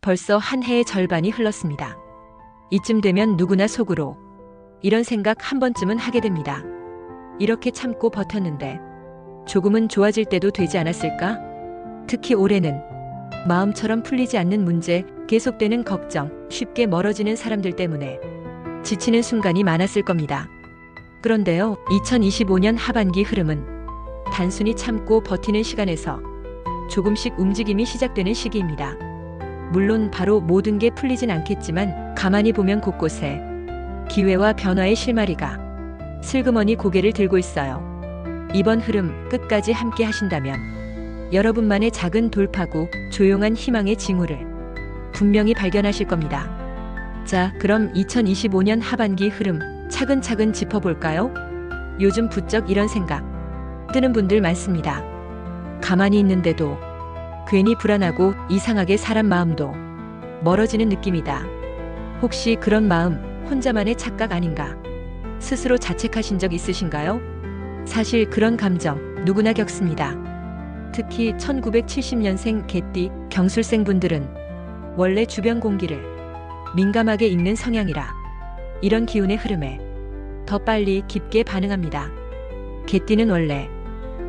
벌써 한 해의 절반이 흘렀습니다. 이쯤 되면 누구나 속으로 이런 생각 한 번쯤은 하게 됩니다. 이렇게 참고 버텼는데 조금은 좋아질 때도 되지 않았을까? 특히 올해는 마음처럼 풀리지 않는 문제, 계속되는 걱정, 쉽게 멀어지는 사람들 때문에 지치는 순간이 많았을 겁니다. 그런데요, 2025년 하반기 흐름은 단순히 참고 버티는 시간에서 조금씩 움직임이 시작되는 시기입니다. 물론 바로 모든 게 풀리진 않겠지만 가만히 보면 곳곳에 기회와 변화의 실마리가 슬그머니 고개를 들고 있어요. 이번 흐름 끝까지 함께 하신다면 여러분만의 작은 돌파구, 조용한 희망의 징후를 분명히 발견하실 겁니다. 자, 그럼 2025년 하반기 흐름 차근차근 짚어볼까요? 요즘 부쩍 이런 생각 드는 분들 많습니다. 가만히 있는데도 괜히 불안하고 이상하게 사람 마음도 멀어지는 느낌이다. 혹시 그런 마음 혼자만의 착각 아닌가? 스스로 자책하신 적 있으신가요? 사실 그런 감정 누구나 겪습니다. 특히 1970년생 개띠 경술생 분들은 원래 주변 공기를 민감하게 읽는 성향이라 이런 기운의 흐름에 더 빨리 깊게 반응합니다. 개띠는 원래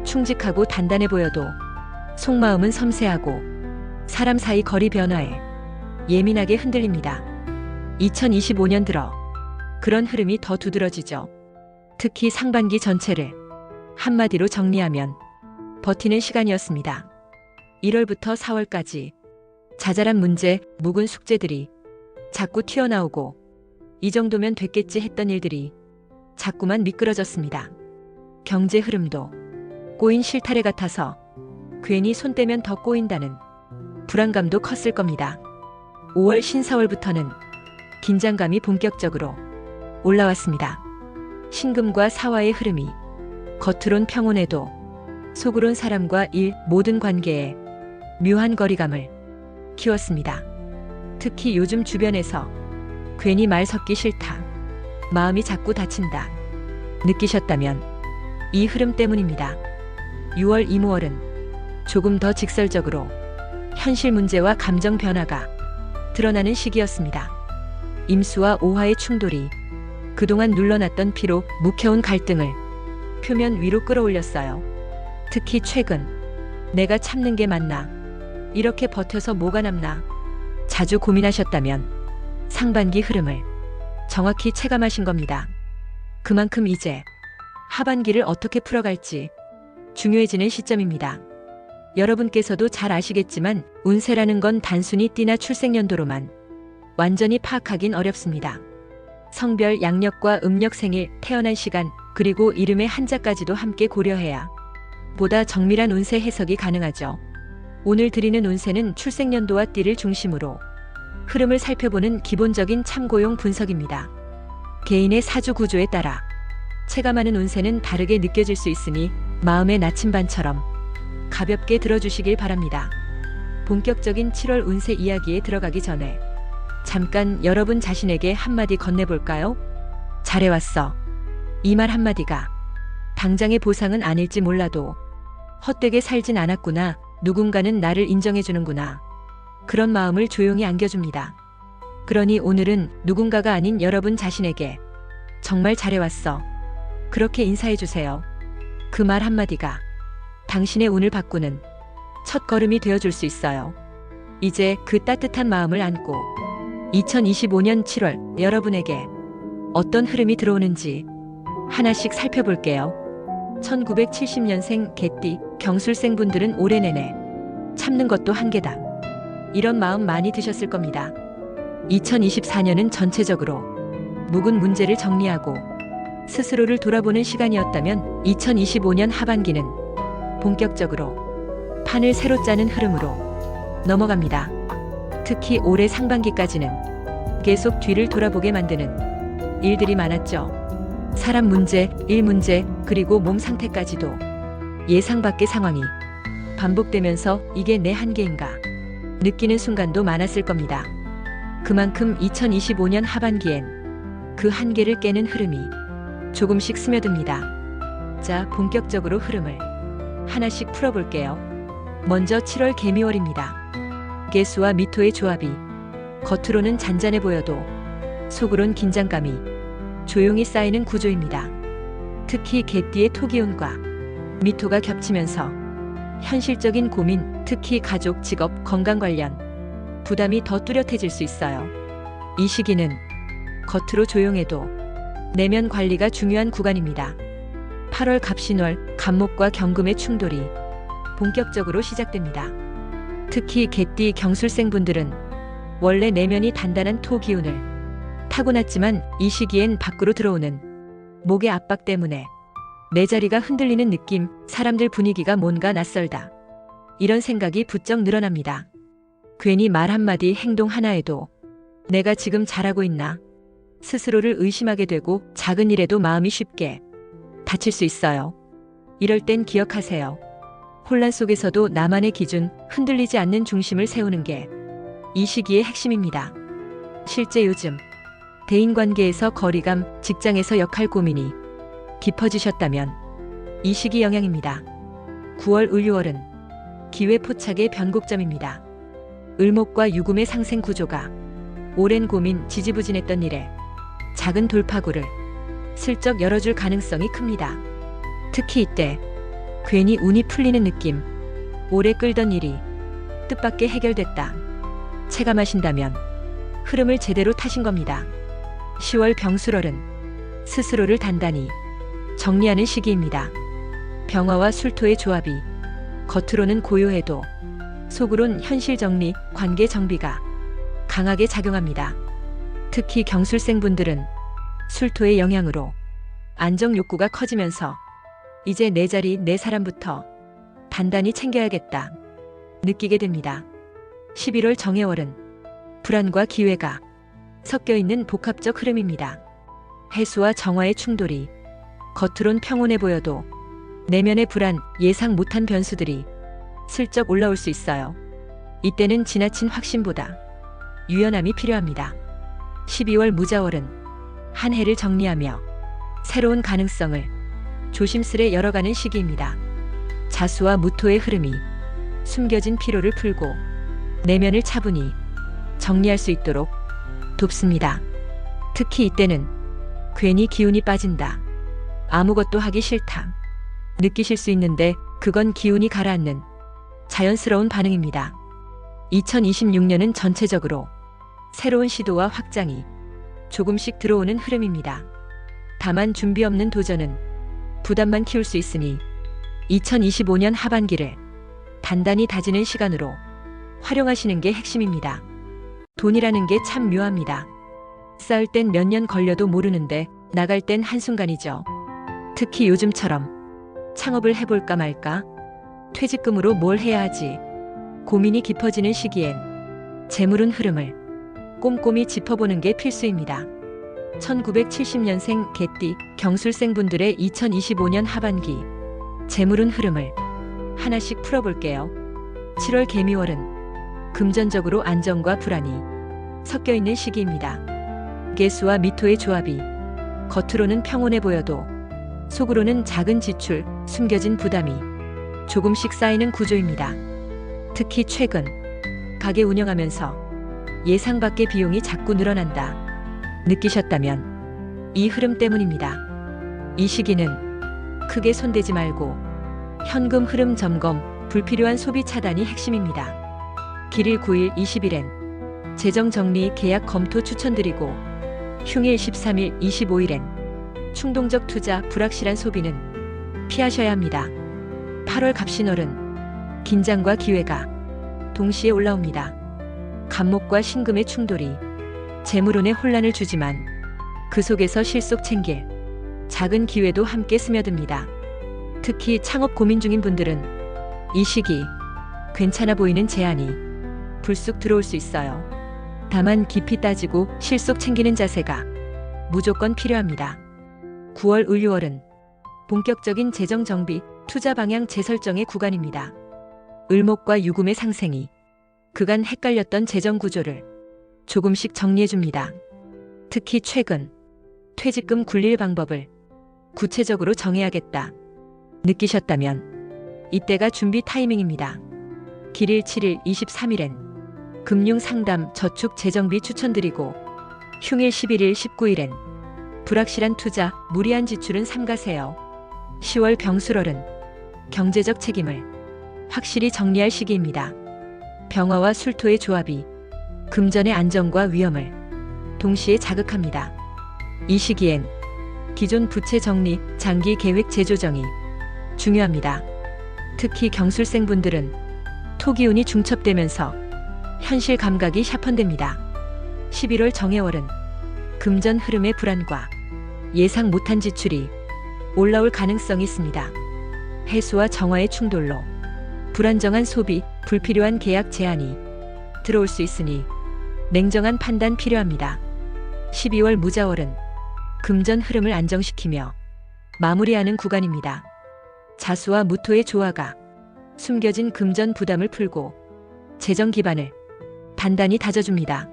충직하고 단단해 보여도 속마음은 섬세하고 사람 사이 거리 변화에 예민하게 흔들립니다. 2025년 들어 그런 흐름이 더 두드러지죠. 특히 상반기 전체를 한마디로 정리하면 버티는 시간이었습니다. 1월부터 4월까지 자잘한 문제, 묵은 숙제들이 자꾸 튀어나오고 이 정도면 됐겠지 했던 일들이 자꾸만 미끄러졌습니다. 경제 흐름도 꼬인 실타래 같아서 괜히 손 떼면 더 꼬인다는 불안감도 컸을 겁니다. 5월 신사월부터는 긴장감이 본격적으로 올라왔습니다. 신금과 사화의 흐름이 겉으론 평온해도 속으론 사람과 일, 모든 관계에 묘한 거리감을 키웠습니다. 특히 요즘 주변에서 괜히 말 섞기 싫다, 마음이 자꾸 다친다 느끼셨다면 이 흐름 때문입니다. 6월 이모월은 조금 더 직설적으로 현실 문제와 감정 변화가 드러나는 시기였습니다. 임수와 오화의 충돌이 그동안 눌러놨던 피로 묵혀온 갈등을 표면 위로 끌어올렸어요. 특히 최근 내가 참는 게 맞나? 이렇게 버텨서 뭐가 남나? 자주 고민하셨다면 상반기 흐름을 정확히 체감하신 겁니다. 그만큼 이제 하반기를 어떻게 풀어갈지 중요해지는 시점입니다. 여러분께서도 잘 아시겠지만 운세라는 건 단순히 띠나 출생연도로만 완전히 파악하긴 어렵습니다. 성별, 양력과 음력, 생일, 태어난 시간, 그리고 이름의 한자까지도 함께 고려해야 보다 정밀한 운세 해석이 가능하죠. 오늘 드리는 운세는 출생연도와 띠를 중심으로 흐름을 살펴보는 기본적인 참고용 분석입니다. 개인의 사주 구조에 따라 체감하는 운세는 다르게 느껴질 수 있으니 마음의 나침반처럼 가볍게 들어주시길 바랍니다. 본격적인 7월 운세 이야기에 들어가기 전에 잠깐 여러분 자신에게 한마디 건네볼까요? 잘해왔어. 이 말 한마디가 당장의 보상은 아닐지 몰라도 헛되게 살진 않았구나, 누군가는 나를 인정해주는구나, 그런 마음을 조용히 안겨줍니다. 그러니 오늘은 누군가가 아닌 여러분 자신에게 정말 잘해왔어, 그렇게 인사해주세요. 그 말 한마디가 당신의 운을 바꾸는 첫 걸음이 되어줄 수 있어요. 이제 그 따뜻한 마음을 안고 2025년 7월 여러분에게 어떤 흐름이 들어오는지 하나씩 살펴볼게요. 1970년생 개띠 경술생 분들은 올해 내내 참는 것도 한계다, 이런 마음 많이 드셨을 겁니다. 2024년은 전체적으로 묵은 문제를 정리하고 스스로를 돌아보는 시간이었다면 2025년 하반기는 본격적으로 판을 새로 짜는 흐름으로 넘어갑니다. 특히 올해 상반기까지는 계속 뒤를 돌아보게 만드는 일들이 많았죠. 사람 문제, 일 문제, 그리고 몸 상태까지도 예상 밖의 상황이 반복되면서 이게 내 한계인가 느끼는 순간도 많았을 겁니다. 그만큼 2025년 하반기엔 그 한계를 깨는 흐름이 조금씩 스며듭니다. 자, 본격적으로 흐름을 하나씩 풀어볼게요. 먼저 7월 개미월입니다. 개수와 미토의 조합이 겉으로는 잔잔해 보여도 속으론 긴장감이 조용히 쌓이는 구조입니다. 특히 개띠의 토기운과 미토가 겹치면서 현실적인 고민, 특히 가족, 직업, 건강 관련 부담이 더 뚜렷해질 수 있어요. 이 시기는 겉으로 조용해도 내면 관리가 중요한 구간입니다. 8월 갑신월, 갑목과 경금의 충돌이 본격적으로 시작됩니다. 특히 개띠 경술생분들은 원래 내면이 단단한 토 기운을 타고났지만 이 시기엔 밖으로 들어오는 목의 압박 때문에 내 자리가 흔들리는 느낌, 사람들 분위기가 뭔가 낯설다. 이런 생각이 부쩍 늘어납니다. 괜히 말 한마디, 행동 하나에도 내가 지금 잘하고 있나? 스스로를 의심하게 되고 작은 일에도 마음이 쉽게 다칠 수 있어요. 이럴 땐 기억하세요. 혼란 속에서도 나만의 기준, 흔들리지 않는 중심을 세우는 게 이 시기의 핵심입니다. 실제 요즘 대인관계에서 거리감, 직장에서 역할 고민이 깊어지셨다면 이 시기 영향입니다. 9월 을유월은 기회 포착의 변곡점입니다. 을목과 유금의 상생 구조가 오랜 고민, 지지부진했던 일에 작은 돌파구를 슬쩍 열어줄 가능성이 큽니다. 특히 이때 괜히 운이 풀리는 느낌, 오래 끌던 일이 뜻밖의 해결됐다. 체감하신다면 흐름을 제대로 타신 겁니다. 10월 병술월은 스스로를 단단히 정리하는 시기입니다. 병화와 술토의 조합이 겉으로는 고요해도 속으론 현실 정리, 관계 정비가 강하게 작용합니다. 특히 경술생분들은 술토의 영향으로 안정 욕구가 커지면서 이제 내 자리, 내 사람부터 단단히 챙겨야겠다 느끼게 됩니다. 11월 정해월은 불안과 기회가 섞여 있는 복합적 흐름입니다. 해수와 정화의 충돌이 겉으론 평온해 보여도 내면의 불안, 예상 못한 변수들이 슬쩍 올라올 수 있어요. 이때는 지나친 확신보다 유연함이 필요합니다. 12월 무자월은 한 해를 정리하며 새로운 가능성을 조심스레 열어가는 시기입니다. 자수와 무토의 흐름이 숨겨진 피로를 풀고 내면을 차분히 정리할 수 있도록 돕습니다. 특히 이때는 괜히 기운이 빠진다, 아무것도 하기 싫다 느끼실 수 있는데 그건 기운이 가라앉는 자연스러운 반응입니다. 2026년은 전체적으로 새로운 시도와 확장이 조금씩 들어오는 흐름입니다. 다만 준비 없는 도전은 부담만 키울 수 있으니 2025년 하반기를 단단히 다지는 시간으로 활용하시는 게 핵심입니다. 돈이라는 게 참 묘합니다. 쌓을 땐 몇 년 걸려도 모르는데 나갈 땐 한순간이죠. 특히 요즘처럼 창업을 해볼까 말까, 퇴직금으로 뭘 해야 하지 고민이 깊어지는 시기엔 재물운 흐름을 꼼꼼히 짚어보는 게 필수입니다. 1970년생 개띠 경술생분들의 2025년 하반기 재물운 흐름을 하나씩 풀어볼게요. 7월 개미월은 금전적으로 안정과 불안이 섞여 있는 시기입니다. 개수와 미토의 조합이 겉으로는 평온해 보여도 속으로는 작은 지출, 숨겨진 부담이 조금씩 쌓이는 구조입니다. 특히 최근 가게 운영하면서 예상 밖의 비용이 자꾸 늘어난다 느끼셨다면 이 흐름 때문입니다. 이 시기는 크게 손대지 말고 현금 흐름 점검, 불필요한 소비 차단이 핵심입니다. 길일 9일 20일엔 재정 정리, 계약 검토 추천드리고 흉일 13일 25일엔 충동적 투자, 불확실한 소비는 피하셔야 합니다. 8월 갑신월은 긴장과 기회가 동시에 올라옵니다. 갑목과 신금의 충돌이 재물운에 혼란을 주지만 그 속에서 실속 챙길 작은 기회도 함께 스며듭니다. 특히 창업 고민 중인 분들은 이 시기 괜찮아 보이는 제안이 불쑥 들어올 수 있어요. 다만 깊이 따지고 실속 챙기는 자세가 무조건 필요합니다. 9월 을유월은 본격적인 재정 정비, 투자 방향 재설정의 구간입니다. 을목과 유금의 상생이 그간 헷갈렸던 재정 구조를 조금씩 정리해줍니다. 특히 최근 퇴직금 굴릴 방법을 구체적으로 정해야겠다 느끼셨다면 이때가 준비 타이밍입니다. 길일 7일 23일엔 금융상담 저축 재정비 추천드리고 흉일 11일 19일엔 불확실한 투자, 무리한 지출은 삼가세요. 10월 병술월은 경제적 책임을 확실히 정리할 시기입니다. 병화와 술토의 조합이 금전의 안정과 위험을 동시에 자극합니다. 이 시기엔 기존 부채 정리, 장기 계획 재조정이 중요합니다. 특히 경술생분들은 토기운이 중첩되면서 현실 감각이 샤펀됩니다. 11월 정해월은 금전 흐름의 불안과 예상 못한 지출이 올라올 가능성이 있습니다. 해수와 정화의 충돌로 불안정한 소비, 불필요한 계약 제한이 들어올 수 있으니 냉정한 판단 필요합니다. 12월 무자월은 금전 흐름을 안정시키며 마무리하는 구간입니다. 자수와 무토의 조화가 숨겨진 금전 부담을 풀고 재정 기반을 단단히 다져줍니다.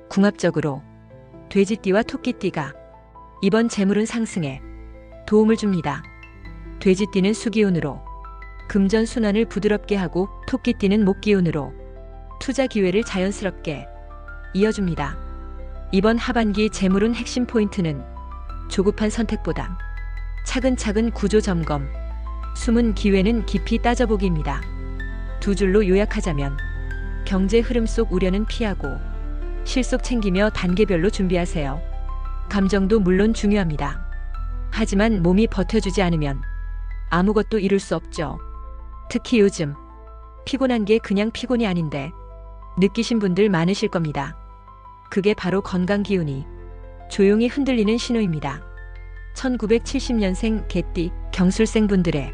궁합적으로 돼지띠와 토끼띠가 이번 재물운 상승에 도움을 줍니다. 돼지띠는 수기운으로 금전 순환을 부드럽게 하고 토끼띠는 목기운으로 투자 기회를 자연스럽게 이어줍니다. 이번 하반기 재물운 핵심 포인트는 조급한 선택보다 차근차근 구조 점검, 숨은 기회는 깊이 따져보기입니다. 두 줄로 요약하자면 경제 흐름 속 우려는 피하고 실속 챙기며 단계별로 준비하세요. 감정도 물론 중요합니다. 하지만 몸이 버텨주지 않으면 아무것도 이룰 수 없죠. 특히 요즘 피곤한 게 그냥 피곤이 아닌데 느끼신 분들 많으실 겁니다. 그게 바로 건강 기운이 조용히 흔들리는 신호입니다. 1970년생 개띠 경술생 분들의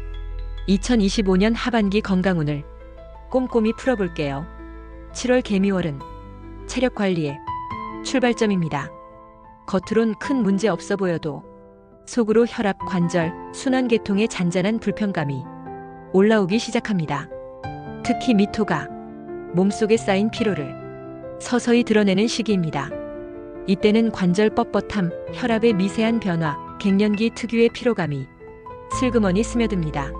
2025년 하반기 건강운을 꼼꼼히 풀어볼게요. 7월 개미월은 체력 관리의 출발점입니다. 겉으론 큰 문제 없어 보여도 속으로 혈압, 관절, 순환계통의 잔잔한 불편감이 올라오기 시작합니다. 특히 미토가 몸속에 쌓인 피로를 서서히 드러내는 시기입니다. 이때는 관절 뻣뻣함, 혈압의 미세한 변화, 갱년기 특유의 피로감이 슬그머니 스며듭니다.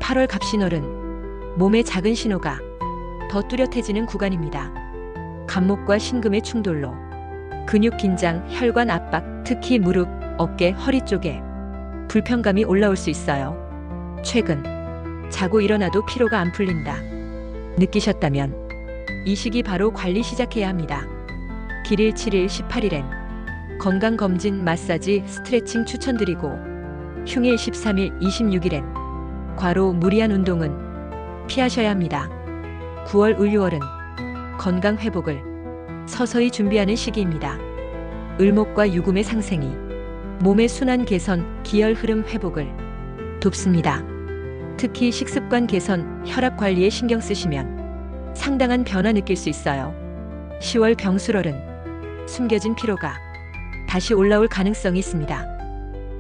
8월 갑신월은 몸의 작은 신호가 더 뚜렷해지는 구간입니다. 간목과 신금의 충돌로 근육 긴장, 혈관 압박, 특히 무릎, 어깨, 허리 쪽에 불편감이 올라올 수 있어요. 최근 자고 일어나도 피로가 안 풀린다 느끼셨다면 이 시기 바로 관리 시작해야 합니다. 길일 7일 18일엔 건강검진, 마사지, 스트레칭 추천드리고 흉일 13일 26일엔 과로, 무리한 운동은 피하셔야 합니다. 9월 을유월은 건강 회복을 서서히 준비하는 시기입니다. 을목과 유금의 상생이 몸의 순환 개선, 기혈 흐름 회복을 돕습니다. 특히 식습관 개선, 혈압 관리에 신경 쓰시면 상당한 변화 느낄 수 있어요. 10월 병술월은 숨겨진 피로가 다시 올라올 가능성이 있습니다.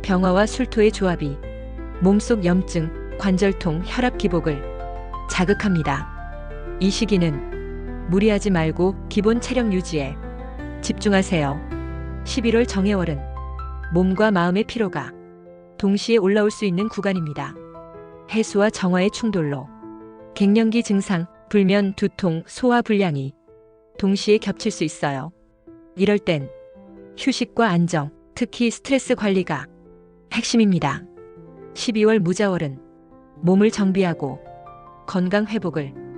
병화와 술토의 조합이 몸속 염증, 관절통, 혈압 기복을 자극합니다. 이 시기는 무리하지 말고 기본 체력 유지에 집중하세요. 11월 정해월은 몸과 마음의 피로가 동시에 올라올 수 있는 구간입니다. 해수와 정화의 충돌로 갱년기 증상, 불면, 두통, 소화 불량이 동시에 겹칠 수 있어요. 이럴 땐 휴식과 안정, 특히 스트레스 관리가 핵심입니다. 12월 무자월은 몸을 정비하고 건강 회복을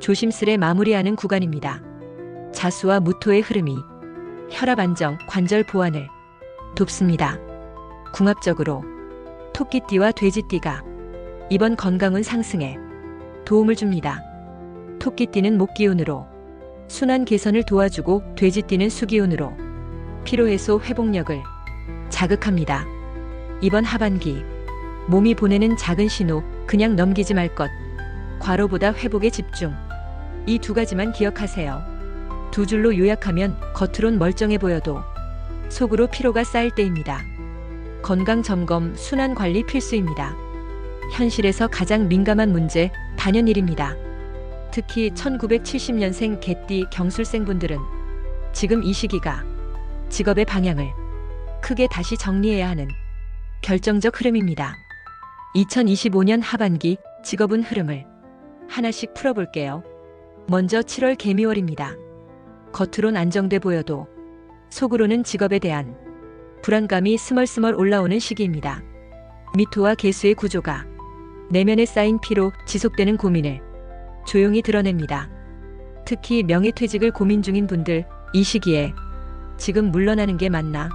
조심스레 마무리하는 구간입니다. 자수와 무토의 흐름이 혈압 안정, 관절 보완을 돕습니다. 궁합적으로 토끼띠와 돼지띠가 이번 건강운 상승에 도움을 줍니다. 토끼띠는 목기운으로 순환 개선을 도와주고 돼지띠는 수기운으로 피로해소 회복력을 자극합니다. 이번 하반기 몸이 보내는 작은 신호, 그냥 넘기지 말 것, 과로보다 회복에 집중, 이 두 가지만 기억하세요. 두 줄로 요약하면 겉으론 멀쩡해 보여도 속으로 피로가 쌓일 때입니다. 건강 점검, 순환 관리 필수입니다. 현실에서 가장 민감한 문제, 단연일입니다. 특히 1970년생 개띠 경술생 분들은 지금 이 시기가 직업의 방향을 크게 다시 정리해야 하는 결정적 흐름입니다. 2025년 하반기 직업운 흐름을 하나씩 풀어볼게요. 먼저 7월 개미월입니다. 겉으론 안정돼 보여도 속으로는 직업에 대한 불안감이 스멀스멀 올라오는 시기입니다. 미토와 개수의 구조가 내면에 쌓인 피로 지속되는 고민을 조용히 드러냅니다. 특히 명예퇴직을 고민 중인 분들, 이 시기에 지금 물러나는 게 맞나?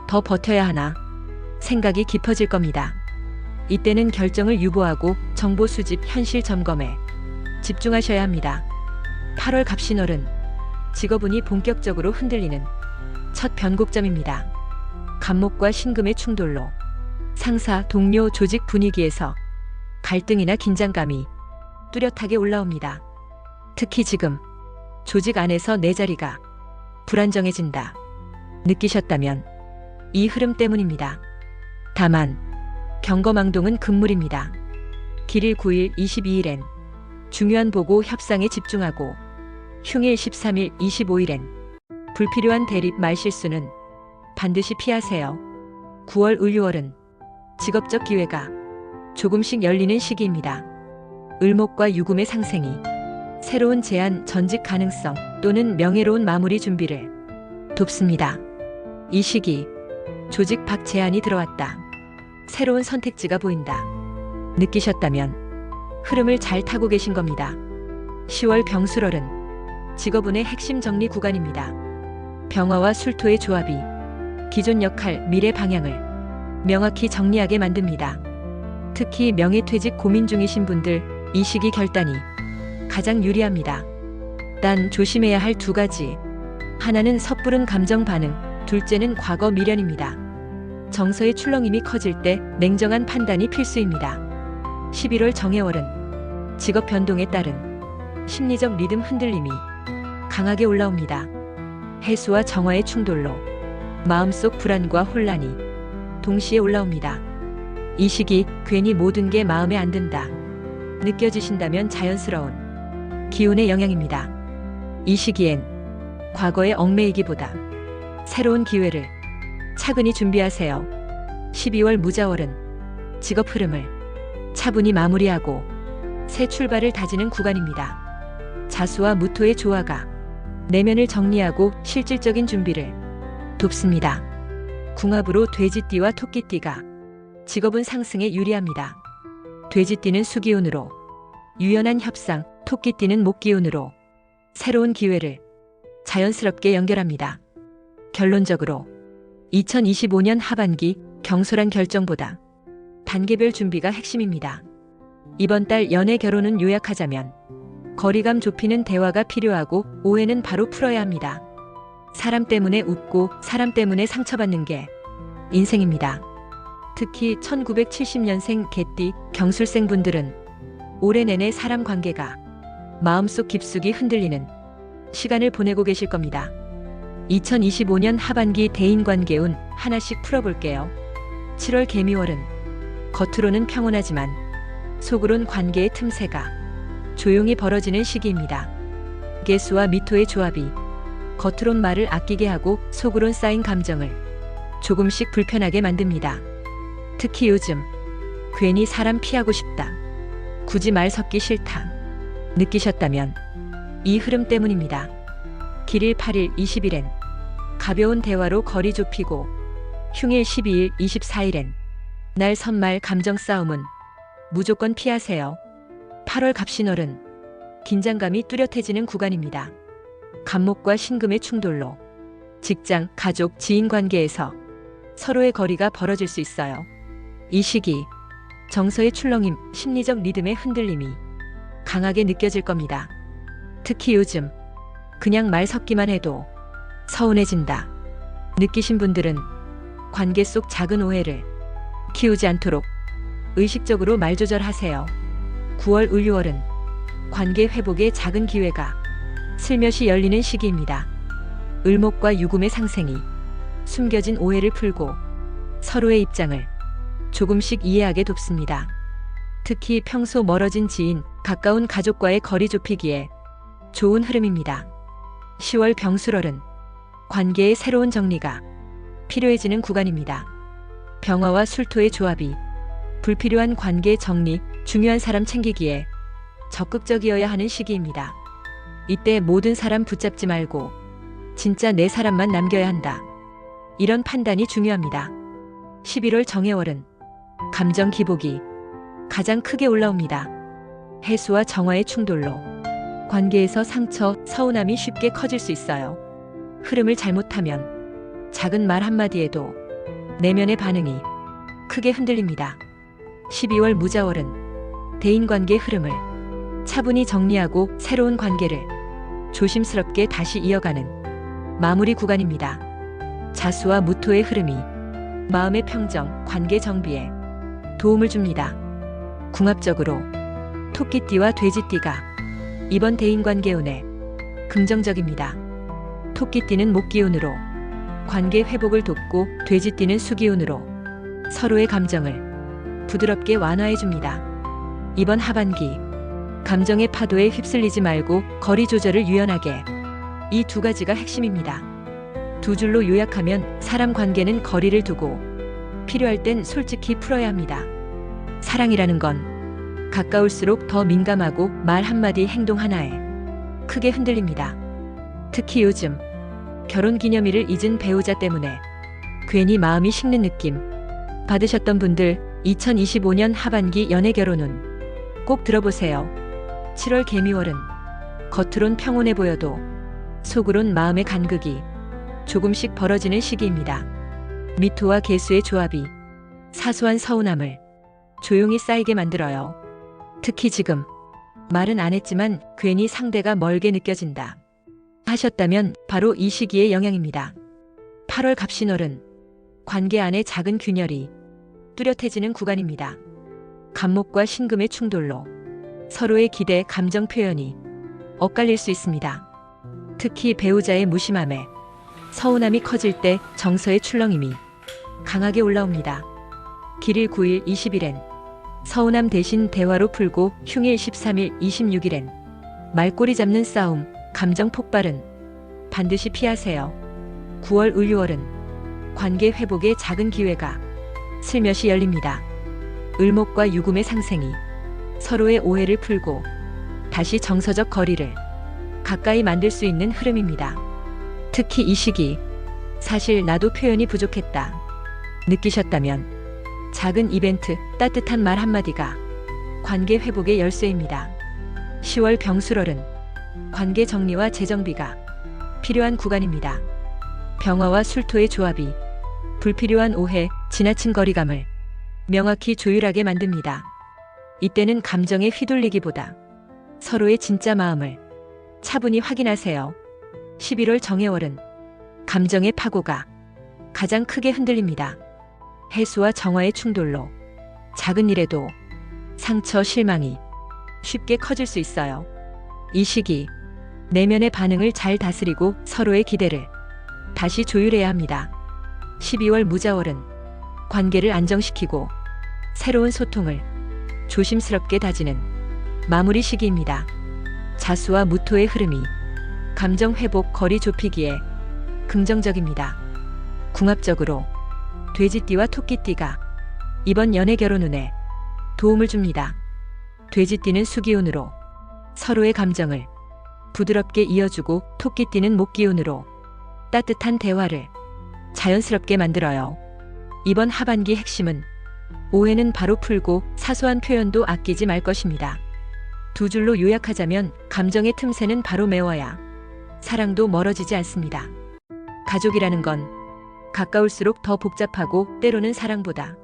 더 버텨야 하나? 생각이 깊어질 겁니다. 이때는 결정을 유보하고 정보 수집, 현실 점검에 집중하셔야 합니다. 8월 갑신월은 직업운이 본격적으로 흔들리는 첫 변곡점입니다. 간목과 신금의 충돌로 상사, 동료, 조직 분위기에서 갈등이나 긴장감이 뚜렷하게 올라옵니다. 특히 지금 조직 안에서 내 자리가 불안정해진다 느끼셨다면 이 흐름 때문입니다. 다만 경거망동은 금물입니다. 길일 9일, 22일엔 중요한 보고 협상에 집중하고 흉일 13일, 25일엔 불필요한 대립, 말실수는 반드시 피하세요. 9월 을유월은 직업적 기회가 조금씩 열리는 시기입니다. 을목과 유금의 상생이 새로운 제안, 전직 가능성 또는 명예로운 마무리 준비를 돕습니다. 이 시기 조직 밖 제안이 들어왔다. 새로운 선택지가 보인다 느끼셨다면 흐름을 잘 타고 계신 겁니다. 10월 병술월은 직업운의 핵심 정리 구간입니다. 병화와 술토의 조합이 기존 역할, 미래 방향을 명확히 정리하게 만듭니다. 특히 명예퇴직 고민 중이신 분들, 이 시기 결단이 가장 유리합니다. 단 조심해야 할 두 가지. 하나는 섣부른 감정 반응, 둘째는 과거 미련입니다. 정서의 출렁임이 커질 때 냉정한 판단이 필수입니다. 11월 정해월은 직업 변동에 따른 심리적 리듬 흔들림이 강하게 올라옵니다. 해수와 정화의 충돌로 마음속 불안과 혼란이 동시에 올라옵니다. 이 시기 괜히 모든 게 마음에 안 든다 느껴지신다면 자연스러운 기운의 영향입니다. 이 시기엔 과거에 얽매이기보다 새로운 기회를 차근히 준비하세요. 12월 무자월은 직업 흐름을 차분히 마무리하고 새 출발을 다지는 구간입니다. 자수와 무토의 조화가 내면을 정리하고 실질적인 준비를 돕습니다. 궁합으로 돼지띠와 토끼띠가 직업은 상승에 유리합니다. 돼지띠는 수기운으로 유연한 협상, 토끼띠는 목기운으로 새로운 기회를 자연스럽게 연결합니다. 결론적으로 2025년 하반기 경솔한 결정보다 단계별 준비가 핵심입니다. 이번 달 연애 결혼은 요약하자면 거리감 좁히는 대화가 필요하고 오해는 바로 풀어야 합니다. 사람 때문에 웃고 사람 때문에 상처받는 게 인생입니다. 특히 1970년생 개띠 경술생 분들은 올해 내내 사람 관계가 마음속 깊숙이 흔들리는 시간을 보내고 계실 겁니다. 2025년 하반기 대인관계운 하나씩 풀어볼게요. 7월 개미월은 겉으로는 평온하지만 속으론 관계의 틈새가 조용히 벌어지는 시기입니다. 개수와 미토의 조합이 겉으론 말을 아끼게 하고 속으론 쌓인 감정을 조금씩 불편하게 만듭니다. 특히 요즘 괜히 사람 피하고 싶다, 굳이 말 섞기 싫다 느끼셨다면 이 흐름 때문입니다. 길일 8일, 20일엔 가벼운 대화로 거리 좁히고 흉일 12일, 24일엔 날 선말 감정 싸움은 무조건 피하세요. 8월 갑신월은 긴장감이 뚜렷해지는 구간입니다. 간목과 신금의 충돌로 직장, 가족, 지인 관계에서 서로의 거리가 벌어질 수 있어요. 이 시기 정서의 출렁임, 심리적 리듬의 흔들림이 강하게 느껴질 겁니다. 특히 요즘 그냥 말 섞기만 해도 서운해진다 느끼신 분들은 관계 속 작은 오해를 키우지 않도록 의식적으로 말 조절하세요. 9월 을유월은 관계 회복의 작은 기회가 슬며시 열리는 시기입니다. 을목과 유금의 상생이 숨겨진 오해를 풀고 서로의 입장을 조금씩 이해하게 돕습니다. 특히 평소 멀어진 지인, 가까운 가족과의 거리 좁히기에 좋은 흐름입니다. 10월 병술월은 관계의 새로운 정리가 필요해지는 구간입니다. 병화와 술토의 조합이 불필요한 관계 정리, 중요한 사람 챙기기에 적극적이어야 하는 시기입니다. 이때 모든 사람 붙잡지 말고 진짜 내 사람만 남겨야 한다. 이런 판단이 중요합니다. 11월 정해월은 감정 기복이 가장 크게 올라옵니다. 해수와 정화의 충돌로 관계에서 상처, 서운함이 쉽게 커질 수 있어요. 흐름을 잘못하면 작은 말 한마디에도 내면의 반응이 크게 흔들립니다. 12월 무자월은 대인관계 흐름을 차분히 정리하고 새로운 관계를 조심스럽게 다시 이어가는 마무리 구간입니다. 자수와 무토의 흐름이 마음의 평정, 관계 정비에 도움을 줍니다. 궁합적으로 토끼띠와 돼지띠가 이번 대인관계 운에 긍정적입니다. 토끼띠는 목기운으로 관계 회복을 돕고 돼지띠는 수기운으로 서로의 감정을 부드럽게 완화해줍니다. 이번 하반기 감정의 파도에 휩쓸리지 말고 거리 조절을 유연하게, 이 두 가지가 핵심입니다. 두 줄로 요약하면 사람 관계는 거리를 두고 필요할 땐 솔직히 풀어야 합니다. 사랑이라는 건 가까울수록 더 민감하고 말 한마디 행동 하나에 크게 흔들립니다. 특히 요즘 결혼기념일을 잊은 배우자 때문에 괜히 마음이 식는 느낌 받으셨던 분들, 2025년 하반기 연애 결혼운 꼭 들어보세요. 7월 개미월은 겉으론 평온해 보여도 속으론 마음의 간극이 조금씩 벌어지는 시기입니다. 미토와 개수의 조합이 사소한 서운함을 조용히 쌓이게 만들어요. 특히 지금 말은 안 했지만 괜히 상대가 멀게 느껴진다 하셨다면 바로 이 시기의 영향입니다. 8월 갑신월은 관계 안의 작은 균열이 뚜렷해지는 구간입니다. 갑목과 신금의 충돌로 서로의 기대, 감정 표현이 엇갈릴 수 있습니다. 특히 배우자의 무심함에 서운함이 커질 때 정서의 출렁임이 강하게 올라옵니다. 길일 9일 20일엔 서운함 대신 대화로 풀고 흉일 13일 26일엔 말꼬리 잡는 싸움, 감정 폭발은 반드시 피하세요. 9월 을유월은 관계 회복의 작은 기회가 슬며시 열립니다. 을목과 유금의 상생이 서로의 오해를 풀고 다시 정서적 거리를 가까이 만들 수 있는 흐름입니다. 특히 이 시기 사실 나도 표현이 부족했다 느끼셨다면 작은 이벤트, 따뜻한 말 한마디가 관계 회복의 열쇠입니다. 10월 병술월은 관계 정리와 재정비가 필요한 구간입니다. 병화와 술토의 조합이 불필요한 오해, 지나친 거리감을 명확히 조율하게 만듭니다. 이때는 감정에 휘둘리기보다 서로의 진짜 마음을 차분히 확인하세요. 11월 정해월은 감정의 파고가 가장 크게 흔들립니다. 해수와 정화의 충돌로 작은 일에도 상처, 실망이 쉽게 커질 수 있어요. 이 시기 내면의 반응을 잘 다스리고 서로의 기대를 다시 조율해야 합니다. 12월 무자월은 관계를 안정시키고 새로운 소통을 조심스럽게 다지는 마무리 시기입니다. 자수와 무토의 흐름이 감정 회복, 거리 좁히기에 긍정적입니다. 궁합적으로 돼지띠와 토끼띠가 이번 연애 결혼운에 도움을 줍니다. 돼지띠는 수기운으로 서로의 감정을 부드럽게 이어주고 토끼띠는 목기운으로 따뜻한 대화를 자연스럽게 만들어요. 이번 하반기 핵심은 오해는 바로 풀고 사소한 표현도 아끼지 말 것입니다. 두 줄로 요약하자면 감정의 틈새는 바로 메워야 사랑도 멀어지지 않습니다. 가족이라는 건 가까울수록 더 복잡하고 때로는 사랑보다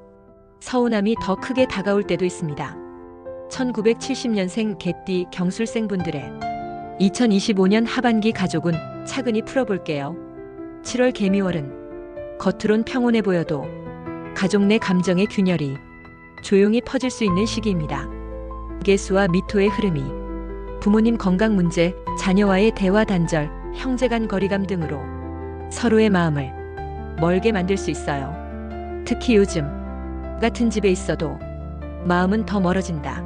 서운함이 더 크게 다가올 때도 있습니다. 1970년생 개띠 경술생 분들의 2025년 하반기 가족은 차근히 풀어볼게요. 7월 개미월은 겉으론 평온해 보여도 가족 내 감정의 균열이 조용히 퍼질 수 있는 시기입니다. 개수와 미토의 흐름이 부모님 건강 문제, 자녀와의 대화 단절, 형제 간 거리감 등으로 서로의 마음을 멀게 만들 수 있어요. 특히 요즘 같은 집에 있어도 마음은 더 멀어진다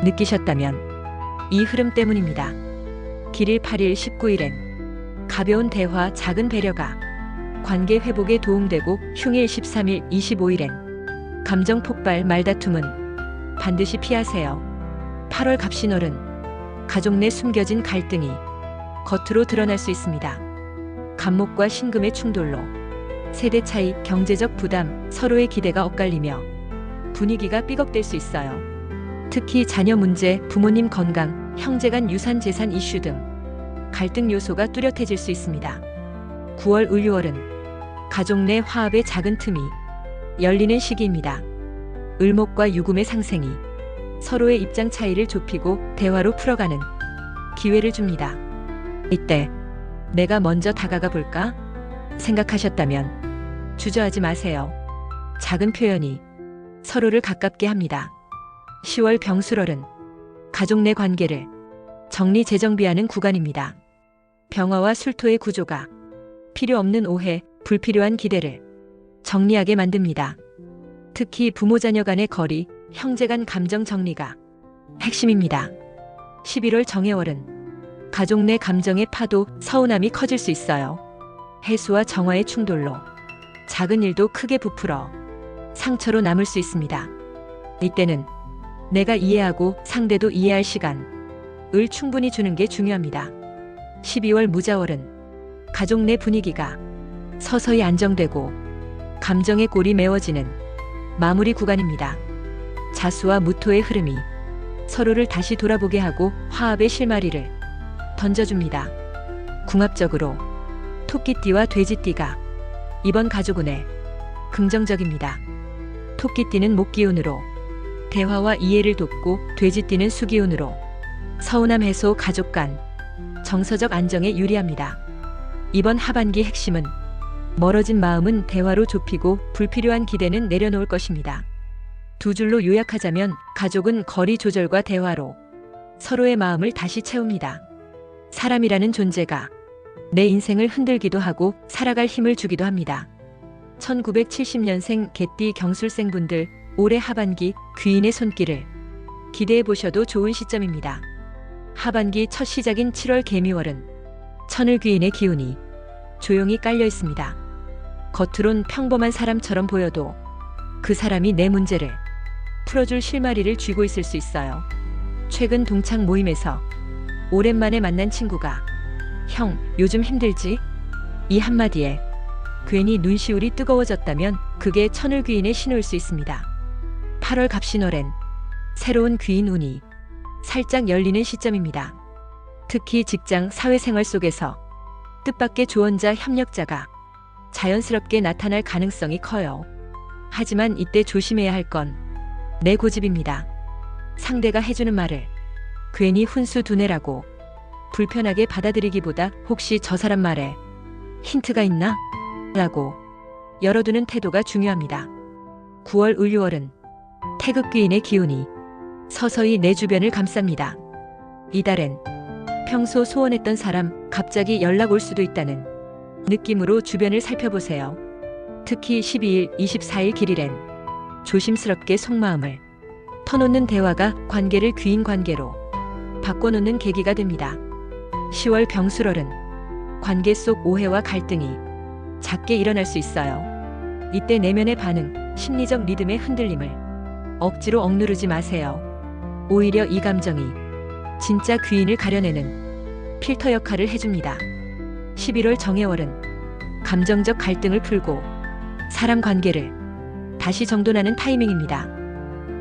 느끼셨다면 이 흐름 때문입니다. 길일 8일 19일엔 가벼운 대화, 작은 배려가 관계 회복에 도움되고 흉일 13일 25일엔 감정 폭발, 말다툼은 반드시 피하세요. 8월 갑신월은 가족 내 숨겨진 갈등이 겉으로 드러날 수 있습니다. 간목과 신금의 충돌로 세대 차이, 경제적 부담, 서로의 기대가 엇갈리며 분위기가 삐걱될 수 있어요. 특히 자녀 문제, 부모님 건강, 형제 간 유산 재산 이슈 등 갈등 요소가 뚜렷해질 수 있습니다. 9월 을유월은 가족 내 화합의 작은 틈이 열리는 시기입니다. 을목과 유금의 상생이 서로의 입장 차이를 좁히고 대화로 풀어가는 기회를 줍니다. 이때 내가 먼저 다가가 볼까 생각하셨다면 주저하지 마세요. 작은 표현이 서로를 가깝게 합니다. 10월 병술월은 가족 내 관계를 정리재정비하는 구간입니다. 병화와 술토의 구조가 필요 없는 오해, 불필요한 기대를 정리하게 만듭니다. 특히 부모 자녀 간의 거리, 형제 간 감정 정리가 핵심입니다. 11월 정해월은 가족 내 감정의 파도, 서운함이 커질 수 있어요. 해수와 정화의 충돌로 작은 일도 크게 부풀어 상처로 남을 수 있습니다. 이때는 내가 이해하고 상대도 이해할 시간을 충분히 주는 게 중요합니다. 12월 무자월은 가족 내 분위기가 서서히 안정되고 감정의 골이 메워지는 마무리 구간입니다. 자수와 무토의 흐름이 서로를 다시 돌아보게 하고 화합의 실마리를 던져줍니다. 궁합적으로 토끼띠와 돼지띠가 이번 가족운에 긍정적입니다. 토끼띠는 목기운으로 대화와 이해를 돕고 돼지띠는 수기운으로 서운함 해소, 가족 간 정서적 안정에 유리합니다. 이번 하반기 핵심은 멀어진 마음은 대화로 좁히고 불필요한 기대는 내려놓을 것입니다. 두 줄로 요약하자면 가족은 거리 조절과 대화로 서로의 마음을 다시 채웁니다. 사람이라는 존재가 내 인생을 흔들기도 하고 살아갈 힘을 주기도 합니다. 1970년생 개띠 경술생분들 올해 하반기 귀인의 손길을 기대해 보셔도 좋은 시점입니다. 하반기 첫 시작인 7월 개미월은 천을 귀인의 기운이 조용히 깔려 있습니다. 겉으론 평범한 사람처럼 보여도 그 사람이 내 문제를 풀어줄 실마리를 쥐고 있을 수 있어요. 최근 동창 모임에서 오랜만에 만난 친구가 "형, 요즘 힘들지?" 이 한마디에 괜히 눈시울이 뜨거워졌다면 그게 천을 귀인의 신호일 수 있습니다. 8월 갑신월엔 새로운 귀인 운이 살짝 열리는 시점입니다. 특히 직장, 사회생활 속에서 뜻밖의 조언자, 협력자가 자연스럽게 나타날 가능성이 커요. 하지만 이때 조심해야 할 건 내 고집입니다. 상대가 해주는 말을 괜히 훈수 두뇌라고 불편하게 받아들이기보다 "혹시 저 사람 말에 힌트가 있나? 라고 열어두는 태도가 중요합니다. 9월 을유월은 태극귀인의 기운이 서서히 내 주변을 감쌉니다. 이달엔 평소 소원했던 사람 갑자기 연락 올 수도 있다는 느낌으로 주변을 살펴보세요. 특히 12일, 24일 길일엔 조심스럽게 속마음을 터놓는 대화가 관계를 귀인 관계로 바꿔놓는 계기가 됩니다. 10월 병술월은 관계 속 오해와 갈등이 작게 일어날 수 있어요. 이때 내면의 반응, 심리적 리듬의 흔들림을 억지로 억누르지 마세요. 오히려 이 감정이 진짜 귀인을 가려내는 필터 역할을 해줍니다. 11월 정해월은 감정적 갈등을 풀고 사람 관계를 다시 정돈하는 타이밍입니다.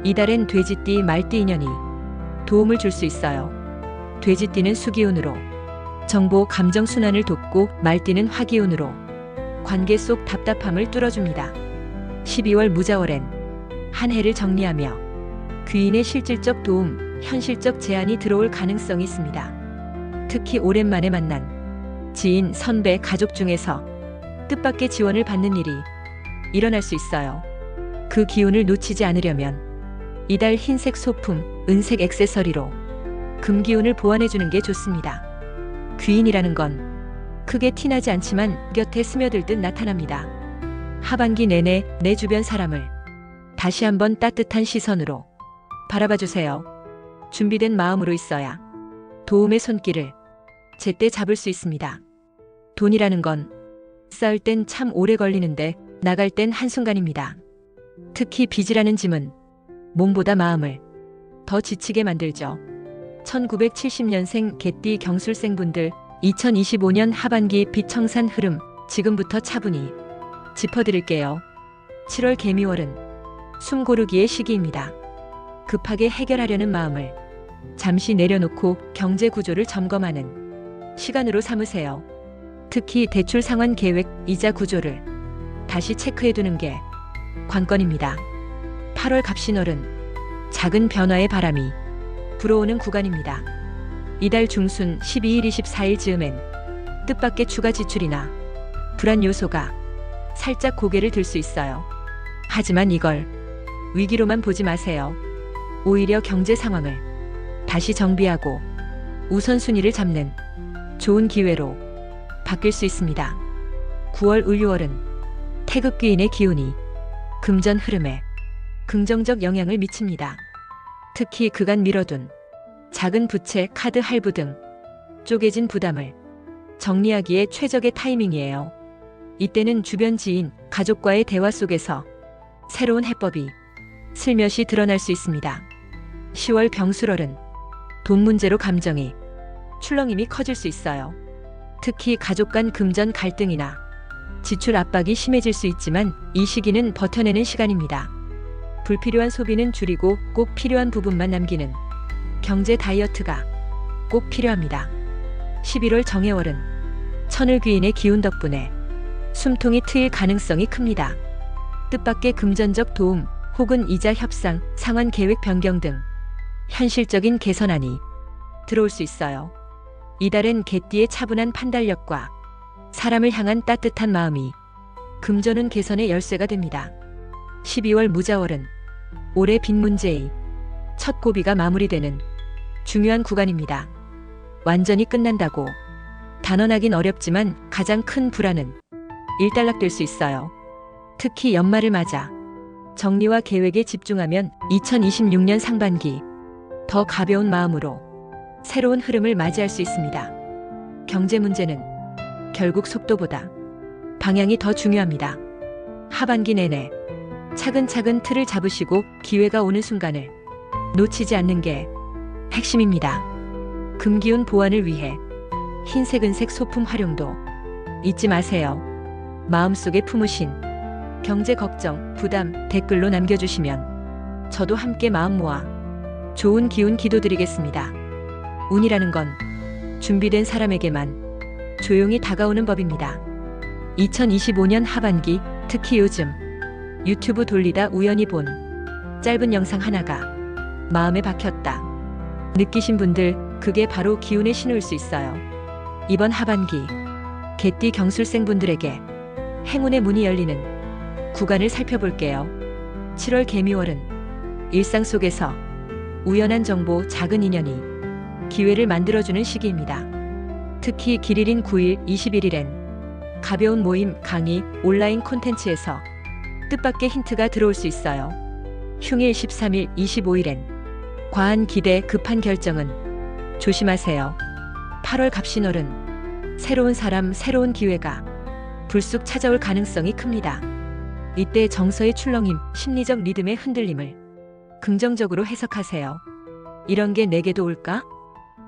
이달엔 돼지띠, 말띠 인연이 도움을 줄 수 있어요. 돼지띠는 수기운으로 정보, 감정 순환을 돕고 말띠는 화기운으로 관계 속 답답함을 뚫어줍니다. 12월 무자월엔 한 해를 정리하며 귀인의 실질적 도움, 현실적 제안이 들어올 가능성이 있습니다. 특히 오랜만에 만난 지인, 선배, 가족 중에서 뜻밖의 지원을 받는 일이 일어날 수 있어요. 그 기운을 놓치지 않으려면 이달 흰색 소품, 은색 액세서리로 금기운을 보완해주는 게 좋습니다. 귀인이라는 건 크게 티나지 않지만 곁에 스며들듯 나타납니다. 하반기 내내 내 주변 사람을 다시 한번 따뜻한 시선으로 바라봐주세요. 준비된 마음으로 있어야 도움의 손길을 제때 잡을 수 있습니다. 돈이라는 건 쌓을 땐 참 오래 걸리는데 나갈 땐 한순간입니다. 특히 빚이라는 짐은 몸보다 마음을 더 지치게 만들죠. 1970년생 개띠 경술생분들 2025년 하반기 빛청산 흐름 지금부터 차분히 짚어드릴게요. 7월 개미월은 숨 고르기의 시기입니다. 급하게 해결하려는 마음을 잠시 내려놓고 경제 구조를 점검하는 시간으로 삼으세요. 특히 대출 상환 계획, 이자 구조를 다시 체크해두는 게 관건입니다. 8월 갑신월은 작은 변화의 바람이 불어오는 구간입니다. 이달 중순 12일, 24일 즈음엔 뜻밖의 추가 지출이나 불안 요소가 살짝 고개를 들 수 있어요. 하지만 이걸 위기로만 보지 마세요. 오히려 경제 상황을 다시 정비하고 우선순위를 잡는 좋은 기회로 바뀔 수 있습니다. 9월 을유월은 태극기인의 기운이 금전 흐름에 긍정적 영향을 미칩니다. 특히 그간 미뤄둔 작은 부채, 카드 할부 등 쪼개진 부담을 정리하기에 최적의 타이밍이에요. 이때는 주변 지인, 가족과의 대화 속에서 새로운 해법이 슬며시 드러날 수 있습니다. 10월 병술월은 돈 문제로 감정이 출렁임이 커질 수 있어요. 특히 가족 간 금전 갈등이나 지출 압박이 심해질 수 있지만 이 시기는 버텨내는 시간입니다. 불필요한 소비는 줄이고 꼭 필요한 부분만 남기는 경제 다이어트가 꼭 필요합니다. 11월 정해월은 천을귀인의 기운 덕분에 숨통이 트일 가능성이 큽니다. 뜻밖의 금전적 도움 혹은 이자 협상, 상환 계획 변경 등 현실적인 개선안이 들어올 수 있어요. 이달엔 개띠의 차분한 판단력과 사람을 향한 따뜻한 마음이 금전운 개선의 열쇠가 됩니다. 12월 무자월은 올해 빚 문제의 첫 고비가 마무리되는 중요한 구간입니다. 완전히 끝난다고 단언하긴 어렵지만 가장 큰 불안은 일단락될 수 있어요. 특히 연말을 맞아 정리와 계획에 집중하면 2026년 상반기 더 가벼운 마음으로 새로운 흐름을 맞이할 수 있습니다. 경제 문제는 결국 속도보다 방향이 더 중요합니다. 하반기 내내 차근차근 틀을 잡으시고 기회가 오는 순간을 놓치지 않는 게 핵심입니다. 금기운 보완을 위해 흰색, 은색 소품 활용도 잊지 마세요. 마음속에 품으신 경제 걱정, 부담 댓글로 남겨주시면 저도 함께 마음 모아 좋은 기운 기도드리겠습니다. 운이라는 건 준비된 사람에게만 조용히 다가오는 법입니다. 2025년 하반기, 특히 요즘 유튜브 돌리다 우연히 본 짧은 영상 하나가 마음에 박혔다 느끼신 분들, 그게 바로 기운의 신호일 수 있어요. 이번 하반기 개띠 경술생분들에게 행운의 문이 열리는 구간을 살펴볼게요. 7월 개미월은 일상 속에서 우연한 정보, 작은 인연이 기회를 만들어주는 시기입니다. 특히 길일인 9일, 21일엔 가벼운 모임, 강의, 온라인 콘텐츠에서 뜻밖의 힌트가 들어올 수 있어요. 흉일 13일, 25일엔 과한 기대, 급한 결정은 조심하세요. 8월 갑신월은 새로운 사람, 새로운 기회가 불쑥 찾아올 가능성이 큽니다. 이때 정서의 출렁임, 심리적 리듬의 흔들림을 긍정적으로 해석하세요. 이런 게 내게도 올까?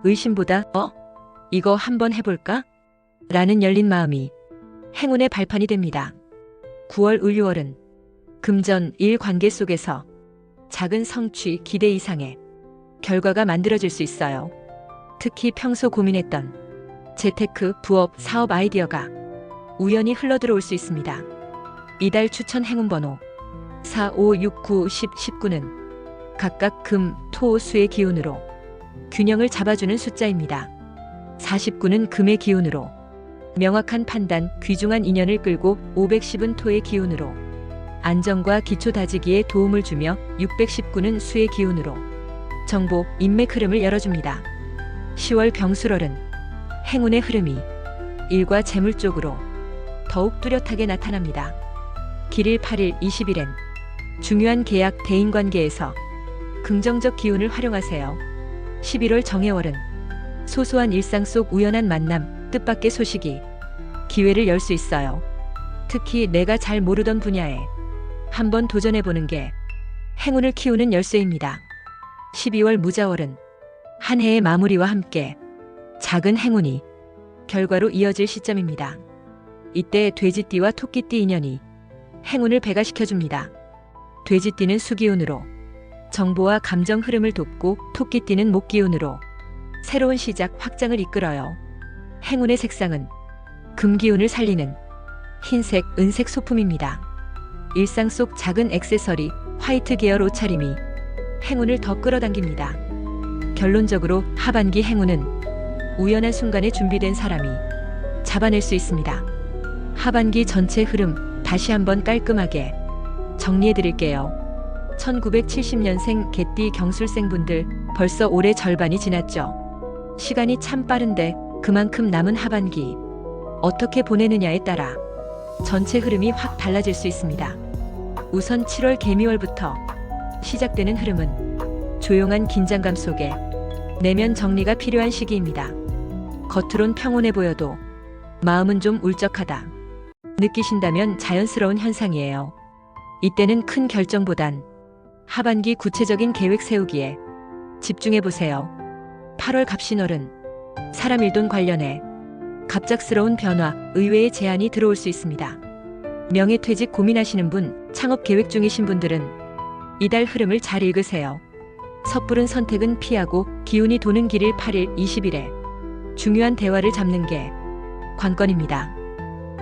의심보다 이거 한번 해볼까? 라는 열린 마음이 행운의 발판이 됩니다. 9월 을유월은 금전, 일 관계 속에서 작은 성취, 기대 이상의 결과가 만들어질 수 있어요. 특히 평소 고민했던 재테크, 부업, 사업 아이디어가 우연히 흘러들어올 수 있습니다. 이달 추천 행운번호 4, 5, 6, 9, 10, 19는 각각 금, 토, 수의 기운으로 균형을 잡아주는 숫자입니다. 49는 금의 기운으로 명확한 판단, 귀중한 인연을 끌고 510은 토의 기운으로 안정과 기초 다지기에 도움을 주며 619는 수의 기운으로 정보, 인맥 흐름을 열어줍니다. 10월 병술월은 행운의 흐름이 일과 재물 쪽으로 더욱 뚜렷하게 나타납니다. 길일 8일, 20일엔 중요한 계약, 대인관계에서 긍정적 기운을 활용하세요. 11월 정해월은 소소한 일상 속 우연한 만남, 뜻밖의 소식이 기회를 열 수 있어요. 특히 내가 잘 모르던 분야에 한번 도전해보는 게 행운을 키우는 열쇠입니다. 12월 무자월은 한 해의 마무리와 함께 작은 행운이 결과로 이어질 시점입니다. 이때 돼지띠와 토끼띠 인연이 행운을 배가시켜줍니다. 돼지띠는 수기운으로 정보와 감정 흐름을 돕고 토끼띠는 목기운으로 새로운 시작, 확장을 이끌어요. 행운의 색상은 금기운을 살리는 흰색, 은색 소품입니다. 일상 속 작은 액세서리, 화이트 계열 옷차림이 행운을 더 끌어당깁니다. 결론적으로 하반기 행운은 우연한 순간에 준비된 사람이 잡아낼 수 있습니다. 하반기 전체 흐름 다시 한번 깔끔하게 정리해 드릴게요. 1970년생 개띠 경술생분들 벌써 올해 절반이 지났죠. 시간이 참 빠른데 그만큼 남은 하반기 어떻게 보내느냐에 따라 전체 흐름이 확 달라질 수 있습니다. 우선 7월 개미월부터 시작되는 흐름은 조용한 긴장감 속에 내면 정리가 필요한 시기입니다. 겉으론 평온해 보여도 마음은 좀 울적하다 느끼신다면 자연스러운 현상이에요. 이때는 큰 결정보단 하반기 구체적인 계획 세우기에 집중해 보세요. 8월 갑신월은 사람 일돈 관련해 갑작스러운 변화, 의외의 제안이 들어올 수 있습니다. 명예퇴직 고민하시는 분, 창업 계획 중이신 분들은 이달 흐름을 잘 읽으세요. 섣부른 선택은 피하고 기운이 도는 길일 8일, 20일에 중요한 대화를 잡는 게 관건입니다.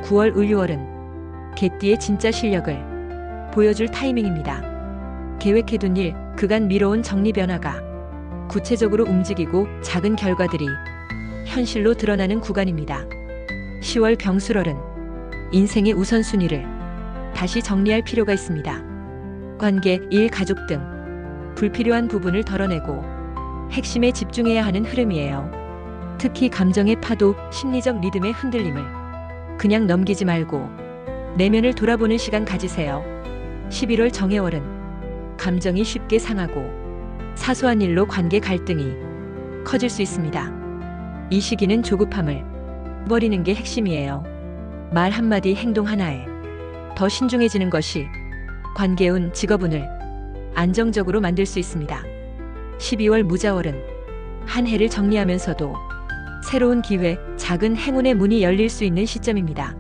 9월, 을유월은 개띠의 진짜 실력을 보여줄 타이밍입니다. 계획해둔 일, 그간 미뤄온 정리 변화가 구체적으로 움직이고 작은 결과들이 현실로 드러나는 구간입니다. 10월 병술월은 인생의 우선순위를 다시 정리할 필요가 있습니다. 관계, 일, 가족 등 불필요한 부분을 덜어내고 핵심에 집중해야 하는 흐름이에요. 특히 감정의 파도, 심리적 리듬의 흔들림을 그냥 넘기지 말고 내면을 돌아보는 시간 가지세요. 11월 정해월은 감정이 쉽게 상하고 사소한 일로 관계 갈등이 커질 수 있습니다. 이 시기는 조급함을 버리는 게 핵심이에요. 말 한마디, 행동 하나에 더 신중해지는 것이 관계운, 직업운을 안정적으로 만들 수 있습니다. 12월 무자월은 한 해를 정리하면서도 새로운 기회, 작은 행운의 문이 열릴 수 있는 시점입니다.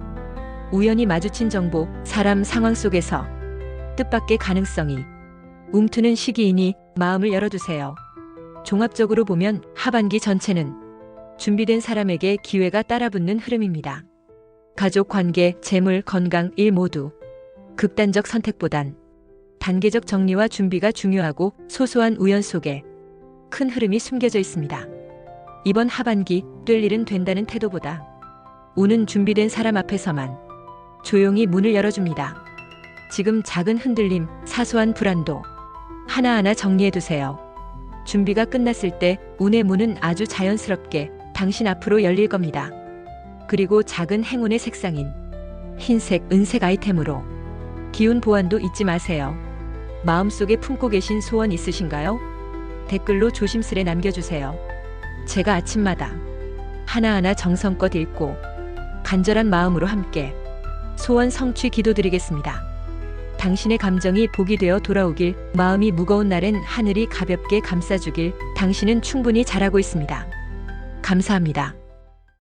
우연히 마주친 정보, 사람, 상황 속에서 뜻밖의 가능성이 움트는 시기이니 마음을 열어두세요. 종합적으로 보면 하반기 전체는 준비된 사람에게 기회가 따라붙는 흐름입니다. 가족 관계, 재물, 건강, 일 모두 극단적 선택보단 단계적 정리와 준비가 중요하고 소소한 우연 속에 큰 흐름이 숨겨져 있습니다. 이번 하반기 될 일은 된다는 태도보다 오는 준비된 사람 앞에서만 조용히 문을 열어줍니다. 지금 작은 흔들림, 사소한 불안도 하나하나 정리해두세요. 준비가 끝났을 때 운의 문은 아주 자연스럽게 당신 앞으로 열릴 겁니다. 그리고 작은 행운의 색상인 흰색, 은색 아이템으로 기운 보완도 잊지 마세요. 마음속에 품고 계신 소원 있으신가요? 댓글로 조심스레 남겨주세요. 제가 아침마다 하나하나 정성껏 읽고 간절한 마음으로 함께 소원 성취 기도드리겠습니다. 당신의 감정이 복이 되어 돌아오길, 마음이 무거운 날엔 하늘이 가볍게 감싸주길, 당신은 충분히 잘하고 있습니다. 감사합니다.